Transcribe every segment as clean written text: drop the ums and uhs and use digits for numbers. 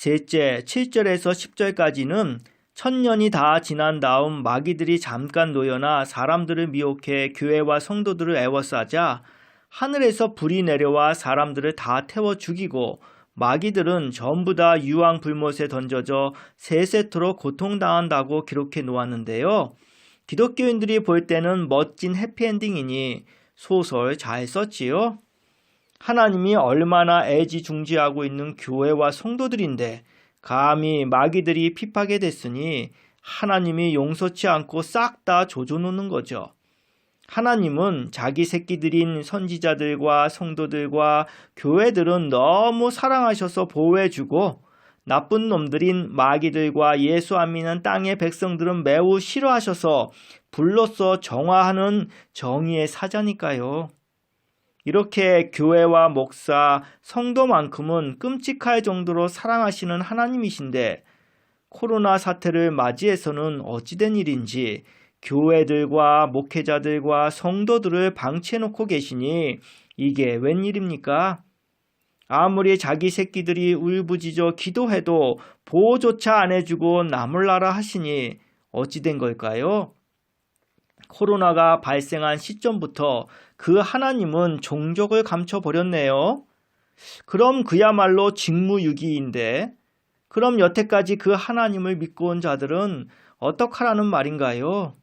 셋째, 7절에서 10절까지는 천년이 다 지난 다음 마귀들이 잠깐 놓여나 사람들을 미혹해 교회와 성도들을 애워싸자 하늘에서 불이 내려와 사람들을 다 태워 죽이고 마귀들은 전부 다 유황 불못에 던져져 세세토록 고통당한다고 기록해 놓았는데요. 기독교인들이 볼 때는 멋진 해피엔딩이니 소설 잘 썼지요? 하나님이 얼마나 애지중지하고 있는 교회와 성도들인데 감히 마귀들이 핍하게 됐으니 하나님이 용서치 않고 싹 다 조져놓는 거죠. 하나님은 자기 새끼들인 선지자들과 성도들과 교회들은 너무 사랑하셔서 보호해주고 나쁜 놈들인 마귀들과 예수 안 믿는 땅의 백성들은 매우 싫어하셔서 불로써 정화하는 정의의 사자니까요. 이렇게 교회와 목사, 성도만큼은 끔찍할 정도로 사랑하시는 하나님이신데 코로나 사태를 맞이해서는 어찌된 일인지 교회들과 목회자들과 성도들을 방치해놓고 계시니 이게 웬일입니까? 아무리 자기 새끼들이 울부짖어 기도해도 보호조차 안 해주고 나몰라라 하시니 어찌된 걸까요? 코로나가 발생한 시점부터 그 하나님은 종족을 감춰버렸네요. 그럼 그야말로 직무유기인데 그럼 여태까지 그 하나님을 믿고 온 자들은 어떡하라는 말인가요?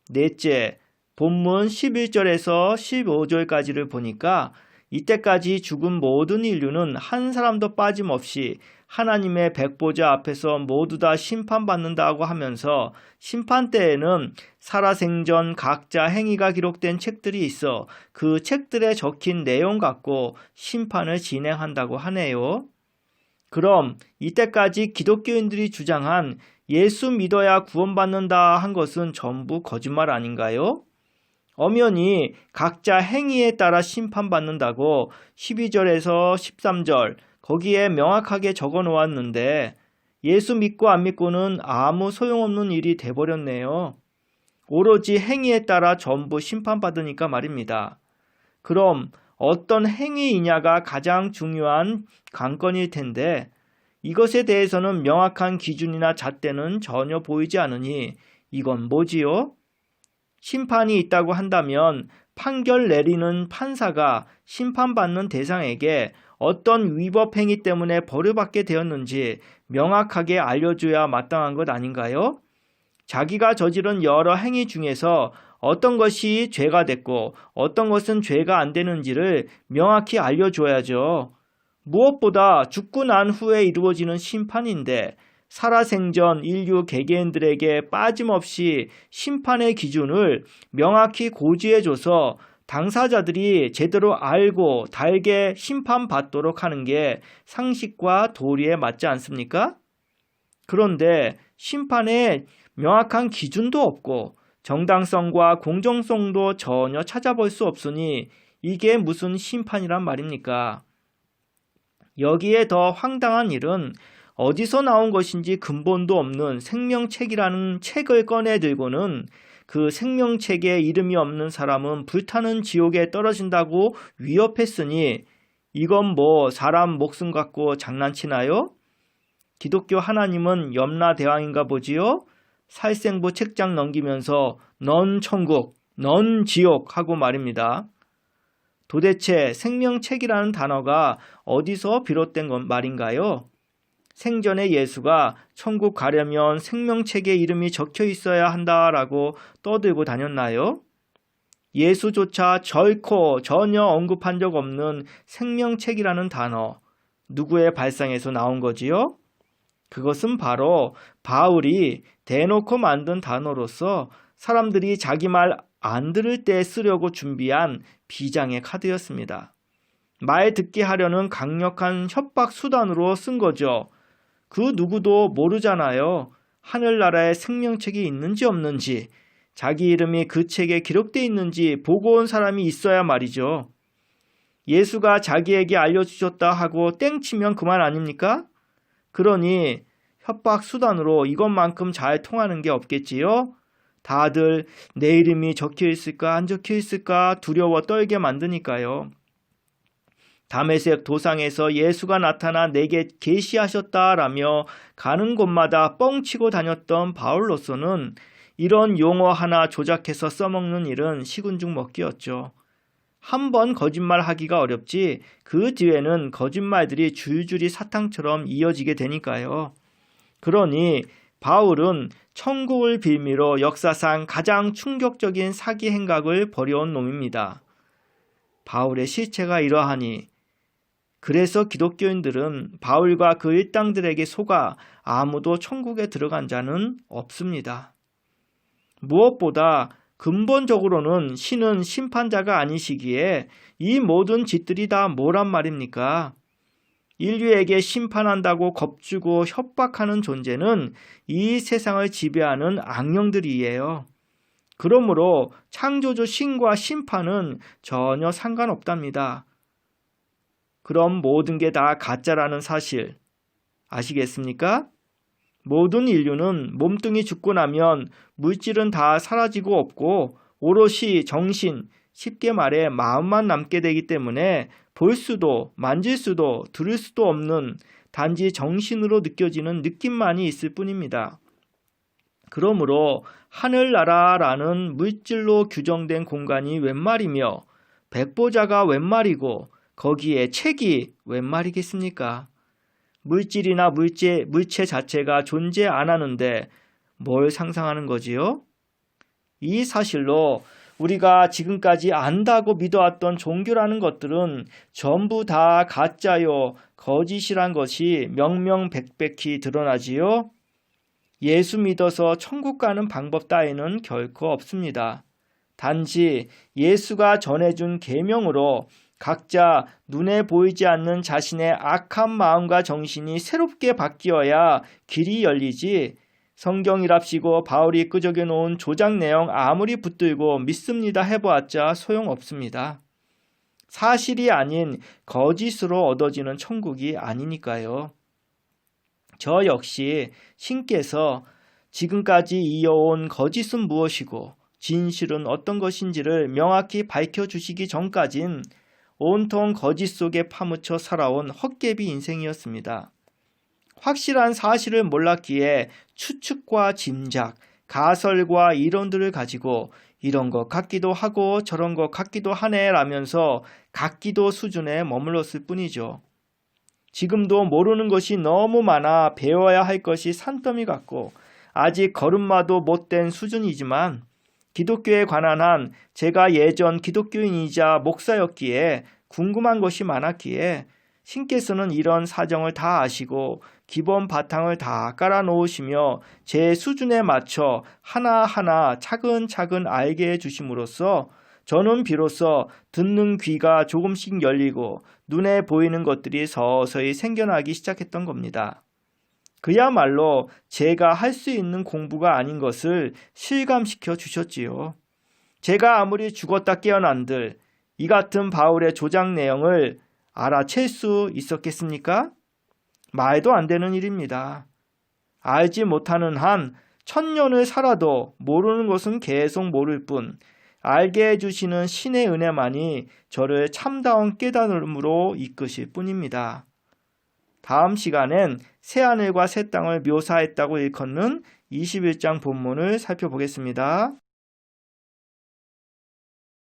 넷째, 본문 11절에서 15절까지를 보니까 이때까지 죽은 모든 인류는 한 사람도 빠짐없이 하나님의 백보자 앞에서 모두 다 심판받는다고 하면서 심판 때에는 살아생전 각자 행위가 기록된 책들이 있어 그 책들에 적힌 내용 갖고 심판을 진행한다고 하네요. 그럼 이때까지 기독교인들이 주장한 예수 믿어야 구원받는다 한 것은 전부 거짓말 아닌가요? 엄연히 각자 행위에 따라 심판받는다고 12절에서 13절 거기에 명확하게 적어 놓았는데 예수 믿고 안 믿고는 아무 소용없는 일이 돼버렸네요. 오로지 행위에 따라 전부 심판받으니까 말입니다. 그럼 어떤 행위이냐가 가장 중요한 관건일 텐데 이것에 대해서는 명확한 기준이나 잣대는 전혀 보이지 않으니 이건 뭐지요? 심판이 있다고 한다면 판결 내리는 판사가 심판받는 대상에게 어떤 위법 행위 때문에 벌을 받게 되었는지 명확하게 알려줘야 마땅한 것 아닌가요? 자기가 저지른 여러 행위 중에서 어떤 것이 죄가 됐고 어떤 것은 죄가 안 되는지를 명확히 알려줘야죠. 무엇보다 죽고 난 후에 이루어지는 심판인데 살아생전 인류 개개인들에게 빠짐없이 심판의 기준을 명확히 고지해줘서 당사자들이 제대로 알고 달게 심판받도록 하는 게 상식과 도리에 맞지 않습니까? 그런데 심판에 명확한 기준도 없고 정당성과 공정성도 전혀 찾아볼 수 없으니 이게 무슨 심판이란 말입니까? 여기에 더 황당한 일은 어디서 나온 것인지 근본도 없는 생명책이라는 책을 꺼내 들고는 그 생명책에 이름이 없는 사람은 불타는 지옥에 떨어진다고 위협했으니 이건 뭐 사람 목숨 갖고 장난치나요? 기독교 하나님은 염라대왕인가 보지요? 살생부 책장 넘기면서 넌 천국, 넌 지옥 하고 말입니다. 도대체 생명책이라는 단어가 어디서 비롯된 말인가요? 생전에 예수가 천국 가려면 생명책에 이름이 적혀 있어야 한다라고 떠들고 다녔나요? 예수조차 결코 전혀 언급한 적 없는 생명책이라는 단어, 누구의 발상에서 나온 거지요? 그것은 바로 바울이 대놓고 만든 단어로서 사람들이 자기 말 안 들을 때 쓰려고 준비한 비장의 카드였습니다. 말 듣게 하려는 강력한 협박 수단으로 쓴 거죠. 그 누구도 모르잖아요. 하늘나라에 생명책이 있는지 없는지, 자기 이름이 그 책에 기록되어 있는지 보고 온 사람이 있어야 말이죠. 예수가 자기에게 알려주셨다 하고 땡치면 그만 아닙니까? 그러니 협박 수단으로 이것만큼 잘 통하는 게 없겠지요? 다들 내 이름이 적혀 있을까 안 적혀 있을까 두려워 떨게 만드니까요. 다메섹 도상에서 예수가 나타나 내게 계시하셨다라며 가는 곳마다 뻥치고 다녔던 바울로서는 이런 용어 하나 조작해서 써먹는 일은 식은 죽 먹기였죠. 한 번 거짓말하기가 어렵지 그 뒤에는 거짓말들이 줄줄이 사탕처럼 이어지게 되니까요. 그러니 바울은 천국을 빌미로 역사상 가장 충격적인 사기 행각을 벌여온 놈입니다. 바울의 실체가 이러하니 그래서 기독교인들은 바울과 그 일당들에게 속아 아무도 천국에 들어간 자는 없습니다. 무엇보다 근본적으로는 신은 심판자가 아니시기에 이 모든 짓들이 다 뭐란 말입니까? 인류에게 심판한다고 겁주고 협박하는 존재는 이 세상을 지배하는 악령들이에요. 그러므로 창조주 신과 심판은 전혀 상관없답니다. 그럼 모든 게 다 가짜라는 사실 아시겠습니까? 모든 인류는 몸뚱이 죽고 나면 물질은 다 사라지고 없고 오롯이 정신, 쉽게 말해 마음만 남게 되기 때문에 볼 수도 만질 수도 들을 수도 없는 단지 정신으로 느껴지는 느낌만이 있을 뿐입니다. 그러므로 하늘나라라는 물질로 규정된 공간이 웬 말이며 백보자가 웬 말이고 거기에 책이 웬 말이겠습니까? 물질이나 물체 자체가 존재 안 하는데 뭘 상상하는 거지요? 이 사실로 우리가 지금까지 안다고 믿어왔던 종교라는 것들은 전부 다 가짜요, 거짓이란 것이 명명백백히 드러나지요? 예수 믿어서 천국 가는 방법 따위는 결코 없습니다. 단지 예수가 전해준 계명으로 각자 눈에 보이지 않는 자신의 악한 마음과 정신이 새롭게 바뀌어야 길이 열리지 성경이랍시고 바울이 끄적여 놓은 조작 내용 아무리 붙들고 믿습니다 해보았자 소용없습니다. 사실이 아닌 거짓으로 얻어지는 천국이 아니니까요. 저 역시 신께서 지금까지 이어온 거짓은 무엇이고 진실은 어떤 것인지를 명확히 밝혀주시기 전까진 온통 거짓 속에 파묻혀 살아온 헛개비 인생이었습니다. 확실한 사실을 몰랐기에 추측과 짐작, 가설과 이론들을 가지고 이런 것 같기도 하고 저런 것 같기도 하네 라면서 같기도 수준에 머물렀을 뿐이죠. 지금도 모르는 것이 너무 많아 배워야 할 것이 산더미 같고 아직 걸음마도 못된 수준이지만 기독교에 관한 한 제가 예전 기독교인이자 목사였기에 궁금한 것이 많았기에 신께서는 이런 사정을 다 아시고 기본 바탕을 다 깔아놓으시며 제 수준에 맞춰 하나하나 차근차근 알게 해주심으로써 저는 비로소 듣는 귀가 조금씩 열리고 눈에 보이는 것들이 서서히 생겨나기 시작했던 겁니다. 그야말로 제가 할 수 있는 공부가 아닌 것을 실감시켜 주셨지요. 제가 아무리 죽었다 깨어난들 이 같은 바울의 조작 내용을 알아챌 수 있었겠습니까? 말도 안 되는 일입니다. 알지 못하는 한 1000년을 살아도 모르는 것은 계속 모를 뿐 알게 해주시는 신의 은혜만이 저를 참다운 깨달음으로 이끄실 뿐입니다. 다음 시간엔 새하늘과 새 땅을 묘사했다고 일컫는 21장 본문을 살펴보겠습니다.